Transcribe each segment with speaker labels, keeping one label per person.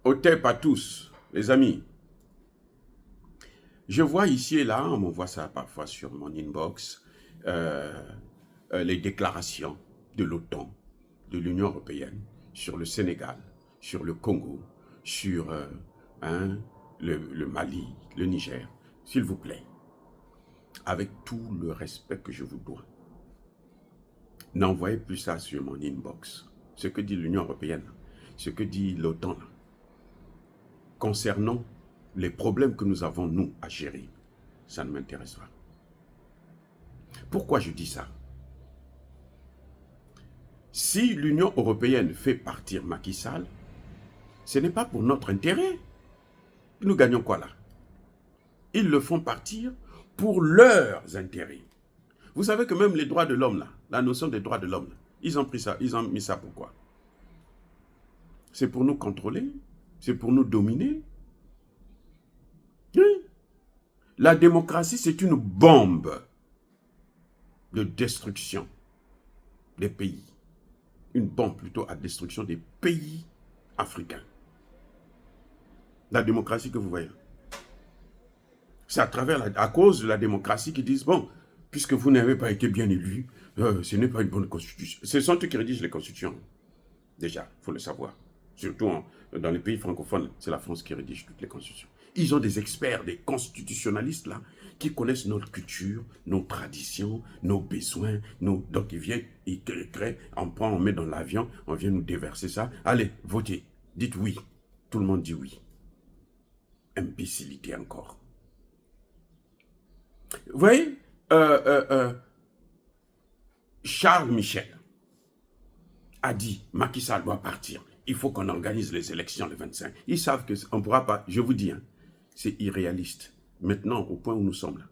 Speaker 1: Au TEP à tous, les amis. Je vois ici et là, on m'envoie ça parfois sur mon inbox, euh, les déclarations de l'OTAN, de l'Union européenne, sur le Sénégal, sur le Congo, sur hein, le Mali, le Niger. S'il vous plaît, avec tout le respect que je vous dois, n'envoyez plus ça sur mon inbox. Ce que dit l'Union européenne, ce que dit l'OTAN, concernant les problèmes que nous avons, nous, à gérer, ça ne m'intéresse pas. Pourquoi je dis ça? Si l'Union européenne fait partir Macky Sall, ce n'est pas pour notre intérêt. Nous gagnons quoi là? Ils le font partir pour leurs intérêts. Vous savez que même les droits de l'homme, là, la notion des droits de l'homme, ils ont pris ça, ils ont mis ça pourquoi? C'est pour nous contrôler, c'est pour nous dominer. Oui. La démocratie, c'est une bombe de destruction des pays. Une bombe plutôt à destruction des pays africains. La démocratie que vous voyez. C'est à cause de la démocratie qu'ils disent, bon, puisque vous n'avez pas été bien élu, ce n'est pas une bonne constitution. Ce sont eux qui rédigent les constitutions. Déjà, il faut le savoir. Surtout dans les pays francophones, c'est la France qui rédige toutes les constitutions. Ils ont des experts, des constitutionnalistes là, qui connaissent notre culture, nos traditions, nos besoins. Donc ils viennent, ils créent, on prend, on met dans l'avion, on vient nous déverser ça. Allez, votez, dites oui. Tout le monde dit oui. Imbécilité encore. Vous voyez, Charles Michel a dit, Macky Sall doit partir. Il faut qu'on organise les élections le 25. Ils savent qu'on ne pourra pas, je vous dis, hein, c'est irréaliste. Maintenant, au point où nous sommes là,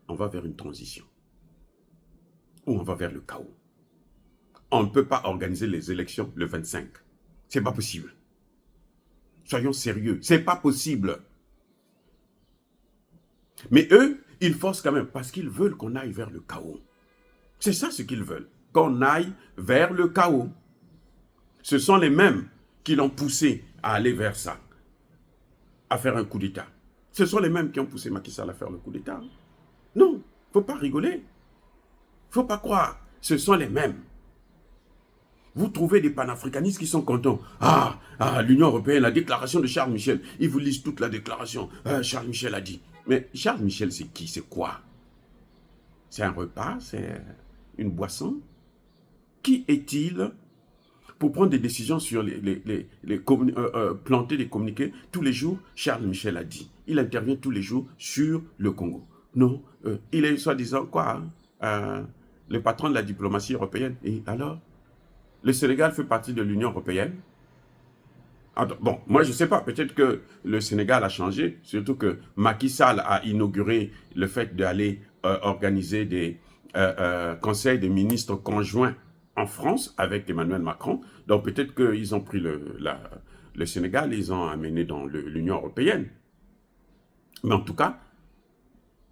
Speaker 1: on va vers une transition. Ou on va vers le chaos. On ne peut pas organiser les élections le 25. C'est pas possible. Soyons sérieux, c'est pas possible. Mais eux, ils forcent quand même, parce qu'ils veulent qu'on aille vers le chaos. C'est ça ce qu'ils veulent, qu'on aille vers le chaos. Ce sont les mêmes qui l'ont poussé à aller vers ça, à faire un coup d'État. Ce sont les mêmes qui ont poussé Macky Sall à faire le coup d'État. Non, il ne faut pas rigoler. Il ne faut pas croire. Ce sont les mêmes. Vous trouvez des panafricanistes qui sont contents. L'Union européenne, la déclaration de Charles Michel. Ils vous lisent toute la déclaration. Charles Michel a dit. Mais Charles Michel, c'est qui? C'est quoi? C'est un repas? C'est une boisson? Qui est-il pour prendre des décisions sur planter des communiqués? Tous les jours, Charles Michel a dit. Il intervient tous les jours sur le Congo. Non, il est soi-disant quoi? Le patron de la diplomatie européenne. Et alors? Le Sénégal fait partie de l'Union européenne. Bon, moi je ne sais pas, peut-être que le Sénégal a changé, surtout que Macky Sall a inauguré le fait d'aller organiser des conseils des ministres conjoints en France avec Emmanuel Macron. Donc peut-être qu'ils ont pris le Sénégal, ils ont amené dans l'Union européenne. Mais en tout cas,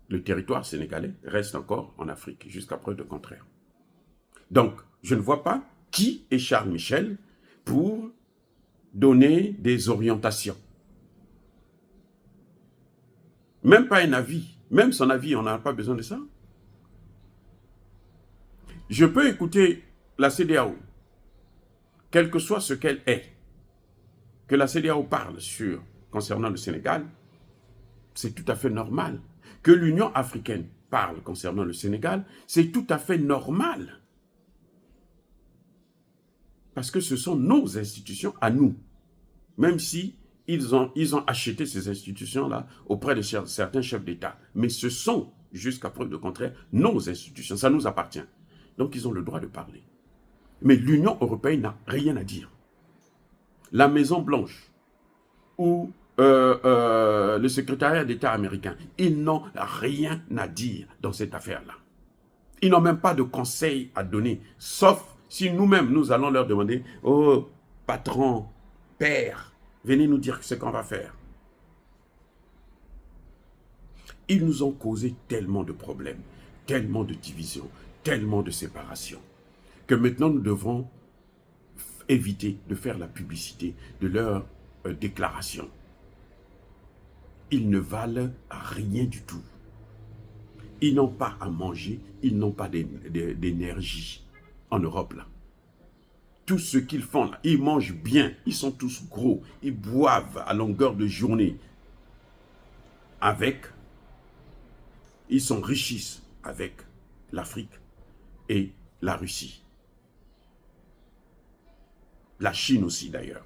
Speaker 1: le territoire sénégalais reste encore en Afrique, jusqu'à preuve de contraire. Donc, je ne vois pas qui est Charles Michel pour donner des orientations. Même pas un avis. Même son avis, on n'a pas besoin de ça. Je peux écouter la CEDEAO, quel que soit ce qu'elle est, que la CEDEAO parle concernant le Sénégal, c'est tout à fait normal. Que l'Union africaine parle concernant le Sénégal, c'est tout à fait normal. Parce que ce sont nos institutions à nous. Même si ils ont acheté ces institutions-là auprès de certains chefs d'État. Mais ce sont, jusqu'à preuve de contraire, nos institutions. Ça nous appartient. Donc ils ont le droit de parler. Mais l'Union européenne n'a rien à dire. La Maison-Blanche ou le secrétariat d'État américain, ils n'ont rien à dire dans cette affaire-là. Ils n'ont même pas de conseils à donner, sauf si nous-mêmes, nous allons leur demander, oh, patron, père, venez nous dire ce qu'on va faire. Ils nous ont causé tellement de problèmes, tellement de divisions, tellement de séparations, que maintenant nous devrons éviter de faire la publicité de leur déclarations. Ils ne valent rien du tout. Ils n'ont pas à manger, ils n'ont pas d'énergie en Europe là. Tout ce qu'ils font là, ils mangent bien, ils sont tous gros, ils boivent à longueur de journée. Ils s'enrichissent avec l'Afrique et la Russie. La Chine aussi d'ailleurs.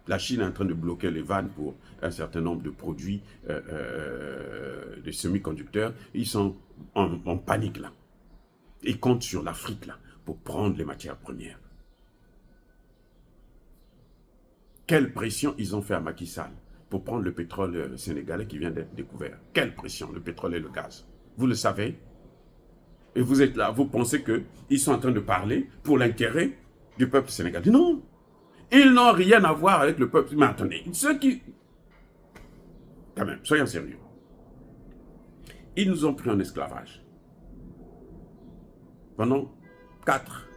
Speaker 1: La Chine est en train de bloquer les vannes pour un certain nombre de produits de semi-conducteurs. Ils sont en panique là. Ils comptent sur l'Afrique là pour prendre les matières premières. Quelle pression ils ont fait à Macky Sall pour prendre le pétrole sénégalais qui vient d'être découvert. Quelle pression, le pétrole et le gaz. Vous le savez. Et vous êtes là, vous pensez qu'ils sont en train de parler pour l'intérêt du peuple sénégalais. Non. Ils n'ont rien à voir avec le peuple. Mais attendez, ceux qui... Quand même, soyons sérieux. Ils nous ont pris en esclavage. Pendant 4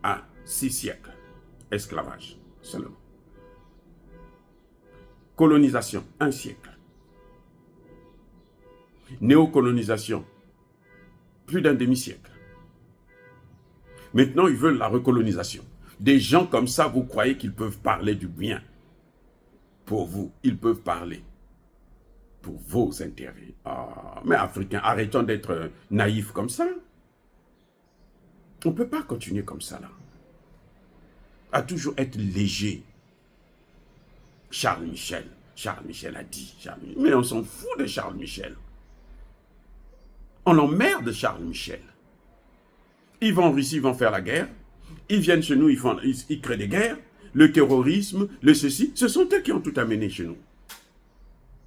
Speaker 1: à 6 siècles. Esclavage, seulement. Colonisation, 1 siècle. Néocolonisation, plus d'un demi-siècle. Maintenant, ils veulent la recolonisation. Des gens comme ça, vous croyez qu'ils peuvent parler du bien pour vous. Ils peuvent parler pour vos intérêts. Ah, mais Africains, arrêtons d'être naïfs comme ça. On ne peut pas continuer comme ça, là. À toujours être léger. Charles Michel a dit. Mais on s'en fout de Charles Michel. On emmerde Charles Michel. Ils vont en Russie, ils vont faire la guerre. Ils viennent chez nous, ils créent des guerres. Le terrorisme, le ceci. Ce sont eux qui ont tout amené chez nous.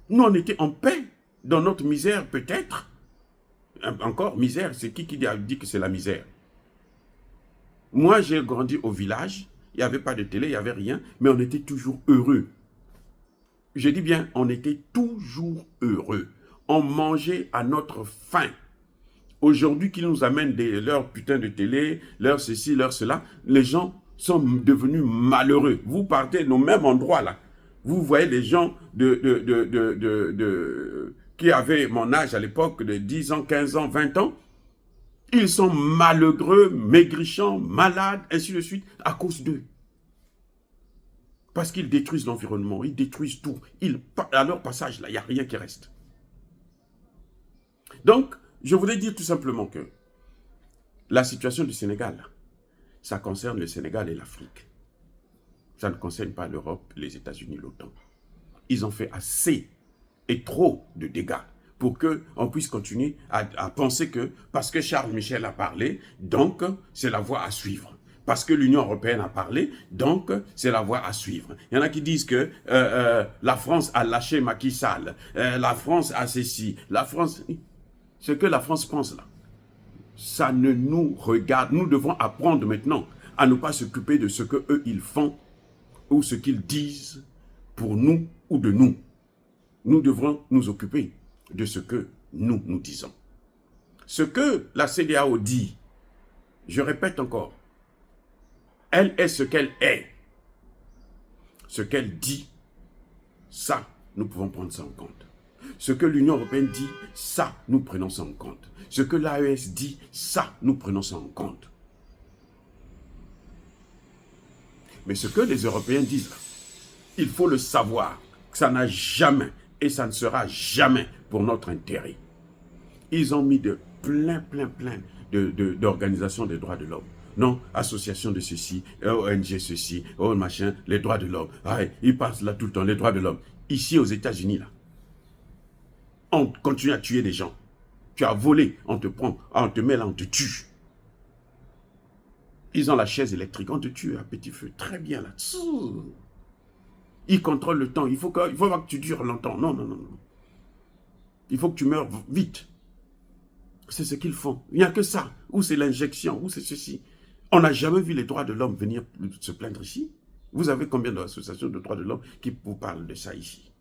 Speaker 1: Nous, on était en paix. Dans notre misère, peut-être. Encore, misère, c'est qui a dit que c'est la misère? Moi, j'ai grandi au village. Il n'y avait pas de télé, il n'y avait rien. Mais on était toujours heureux. Je dis bien, on était toujours heureux. On mangeait à notre faim. Aujourd'hui, qu'ils nous amènent leur putain de télé, leur ceci, leur cela, les gens sont devenus malheureux. Vous partez dans le même endroit là. Vous voyez les gens qui avaient mon âge à l'époque, de 10 ans, 15 ans, 20 ans. Ils sont malheureux, maigrichants, malades, ainsi de suite, à cause d'eux. Parce qu'ils détruisent l'environnement, ils détruisent tout. À leur passage, là, il n'y a rien qui reste. Donc, je voulais dire tout simplement que la situation du Sénégal, ça concerne le Sénégal et l'Afrique. Ça ne concerne pas l'Europe, les États-Unis, l'OTAN. Ils ont fait assez et trop de dégâts pour qu'on puisse continuer à penser que parce que Charles Michel a parlé, donc c'est la voie à suivre. Parce que l'Union européenne a parlé, donc c'est la voie à suivre. Il y en a qui disent que la France a lâché Macky Sall, la France a ceci, la France... Ce que la France pense là, ça ne nous regarde. Nous devons apprendre maintenant à ne pas s'occuper de ce qu'eux ils font ou ce qu'ils disent pour nous ou de nous. Nous devrons nous occuper de ce que nous disons. Ce que la CEDEAO dit, je répète encore, elle est ce qu'elle est. Ce qu'elle dit, ça, nous pouvons prendre ça en compte. Ce que l'Union européenne dit, ça, nous prenons ça en compte. Ce que l'AES dit, ça, nous prenons ça en compte. Mais ce que les Européens disent, il faut le savoir, que ça n'a jamais et ça ne sera jamais pour notre intérêt. Ils ont mis plein d'organisations des droits de l'homme. Non, association de ceci, ONG ceci, machin, les droits de l'homme. Ah, ils passent là tout le temps, les droits de l'homme. Ici aux États-Unis, là, on continue à tuer des gens. Tu as volé, on te prend, on te met là, on te tue. Ils ont la chaise électrique, on te tue à petit feu. Très bien là. Ils contrôlent le temps. Il faut pas que tu dures longtemps. Non. Il faut que tu meurs vite. C'est ce qu'ils font. Il n'y a que ça. Ou c'est l'injection, ou c'est ceci. On n'a jamais vu les droits de l'homme venir se plaindre ici. Vous avez combien d'associations de droits de l'homme qui vous parlent de ça ici?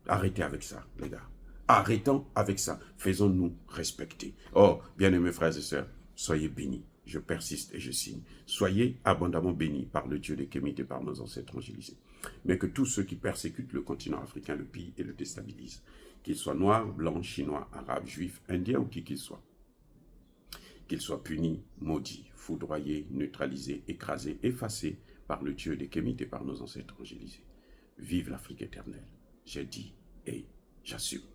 Speaker 1: Arrêtez avec ça, les gars. Arrêtons avec ça. Faisons-nous respecter. Oh, bien-aimés frères et sœurs, soyez bénis. Je persiste et je signe. Soyez abondamment bénis par le Dieu de Kémite et par nos ancêtres angélisés. mais que tous ceux qui persécutent le continent africain le pillent et le déstabilisent, qu'ils soient noirs, blancs, chinois, arabes, juifs, indiens ou qui qu'ils soient. Qu'ils soient punis, maudits, foudroyés, neutralisés, écrasés, effacés par le Dieu des Kémites et par nos ancêtres angélisés. Vive l'Afrique éternelle. J'ai dit et j'assume.